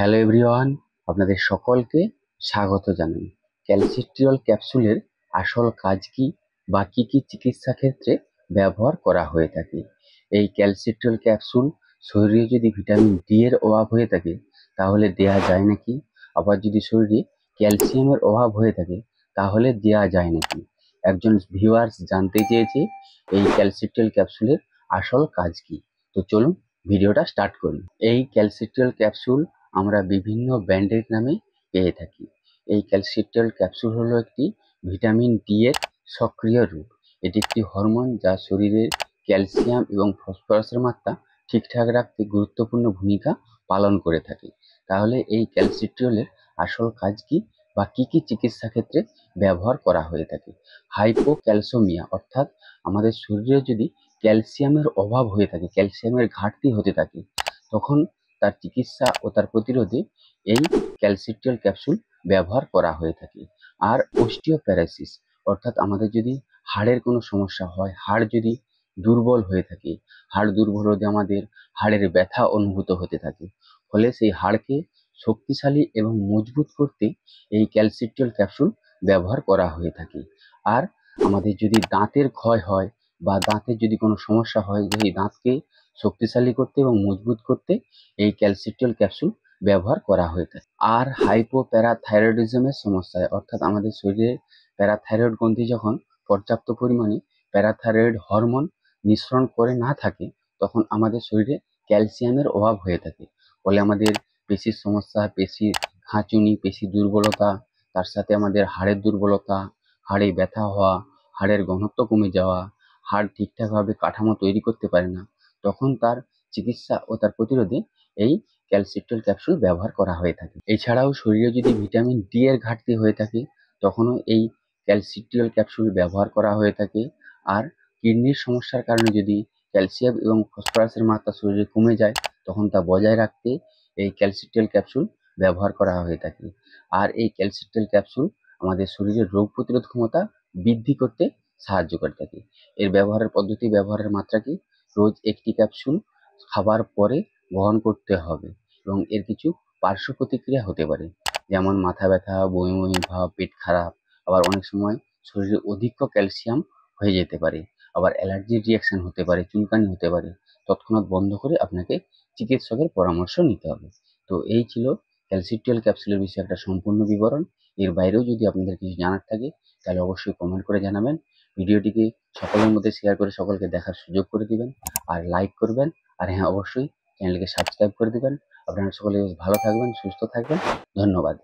Hello everyone, আপনাদের সকলকে স্বাগত জানাই। ক্যালসিট্রিয়ল ক্যাপসুলের আসল কাজ কি বা কি কি চিকিৎসা ক্ষেত্রে ব্যবহার করা হয়ে থাকে। এই ক্যালসিট্রিয়ল ক্যাপসুল শরীরে যদি ভিটামিন ডি এর অভাব হয়ে থাকে তাহলে দেয়া যায় নাকি, আবার যদি শরীরে ক্যালসিয়ামের অভাব হয়ে থাকে তাহলে দেয়া যায় নাকি। একজন ভিউয়ার্স জানতে চেয়েছে এই ক্যালসিট্রিয়ল ক্যাপসুলের আসল কাজ কি। তো চলুন ভিডিওটা স্টার্ট করি। এই ক্যালসিট্রিয়ল ক্যাপসুল আমরা বিভিন্ন ব্র্যান্ডের নামে পেয়ে থাকি। এই ক্যালসিট্রিয়ল ক্যাপসুল হলো একটি ভিটামিন ডি এর সক্রিয় রূপ। এটি একটি হরমোন যা শরীরের ক্যালসিয়াম এবং ফসফরাসের মাত্রা ঠিকঠাক রাখতে গুরুত্বপূর্ণ ভূমিকা পালন করে থাকে। তাহলে এই ক্যালসিট্রিয়লের আসল কাজ কি বা কি কি চিকিৎসা ক্ষেত্রে ব্যবহার করা হয়ে থাকে। হাইপোক্যালসেমিয়া অর্থাৎ আমাদের শরীরে যদি ক্যালসিয়ামের অভাব হয়ে থাকে, ক্যালসিয়ামের ঘাটতি হতে থাকে, তখন তার চিকিৎসা ও তার প্রতিরোধে এই ক্যালসিট্রিয়ল ক্যাপসুল ব্যবহার করা হয়ে থাকে। আর অস্টিওপ্যারাসিস অর্থাৎ আমাদের যদি হাড়ের কোনো সমস্যা হয়, হাড় যদি দুর্বল হয়ে থাকে, হাড় দুর্বল হলে আমাদের হাড়ের ব্যথা অনুভূত হতে থাকে, ফলে সেই হাড়কে শক্তিশালী এবং মজবুত করতে এই ক্যালসিট্রিয়ল ক্যাপসুল ব্যবহার করা হয়ে থাকে। আর আমাদের যদি দাঁতের ক্ষয় হয় বা দাঁতের যদি কোনো সমস্যা হয়, এই দাঁতকে শক্তিশালী করতে এবং মজবুত করতে এই ক্যালসিট্রিয়ল ক্যাপসুল ব্যবহার করা হয়ে থাকে। আর হাইপোপ্যারাথাইরয়েডিজমের সমস্যায় অর্থাৎ আমাদের শরীরে প্যারাথাইরয়েড গ্রন্থি যখন পর্যাপ্ত পরিমাণে প্যারাথাইরয়েড হরমোন নিঃসরণ করে না থাকে, তখন আমাদের শরীরে ক্যালসিয়ামের অভাব হয়ে থাকে। ফলে আমাদের পেশির সমস্যা, পেশির খাঁচুনি, পেশি দুর্বলতা, তার সাথে আমাদের হাড়ের দুর্বলতা, হাড়ে ব্যথা হওয়া, হাড়ের ঘনত্ব কমে যাওয়া, হাড় ঠিকঠাকভাবে কাঠামো তৈরি করতে পারে না, তখন তার চিকিৎসা ও তার প্রতিরোধে এই ক্যালসিট্রিয়ল ক্যাপসুল ব্যবহার করা হয়ে থাকে। এছাড়াও শরীরে যদি ভিটামিন ডি এর ঘাটতি হয়ে থাকে তখনও এই ক্যালসিট্রিয়ল ক্যাপসুল ব্যবহার করা হয়ে থাকে। আর কিডনির সমস্যার কারণে যদি ক্যালসিয়াম এবং ফসফরাসের মাত্রা শরীরে কমে যায়, তখন তা বজায় রাখতে এই ক্যালসিট্রিয়ল ক্যাপসুল ব্যবহার করা হয়ে থাকে। আর এই ক্যালসিট্রিয়ল ক্যাপসুল আমাদের শরীরের রোগ প্রতিরোধ ক্ষমতা বৃদ্ধি করতে সাহায্য করে থাকে। এর ব্যবহারের মাত্রা কি? রোজ একটি ক্যাপসুল খাবার পরে গ্রহণ করতে হবে এবং এর কিছু পার্শ্ব প্রতিক্রিয়া হতে পারে, যেমন মাথা ব্যথা, বমি বমি ভাব, পেট খারাপ, আবার অনেক সময় শরীরে অধিক ক্যালসিয়াম হয়ে যেতে পারে, আবার অ্যালার্জির রিয়াকশন হতে পারে, চুলকানি হতে পারে। তৎক্ষণাৎ বন্ধ করে আপনাকে চিকিৎসকের পরামর্শ নিতে হবে। তো এই ছিল ক্যালসিট্রিয়ল ক্যাপসুলের বিষয়ে একটা সম্পূর্ণ বিবরণ। এর বাইরেও যদি আপনাদের কিছু জানার থাকে তাহলে অবশ্যই কমেন্ট করে জানাবেন। ভিডিওটিকে সকলের মধ্যে শেয়ার করে সকলকে দেখার সুযোগ করে দিবেন, আর লাইক করবেন। আর হ্যাঁ, অবশ্যই চ্যানেলকে সাবস্ক্রাইব করে দিবেন। আপনারা সকলে ভালো থাকবেন, সুস্থ থাকবেন। ধন্যবাদ।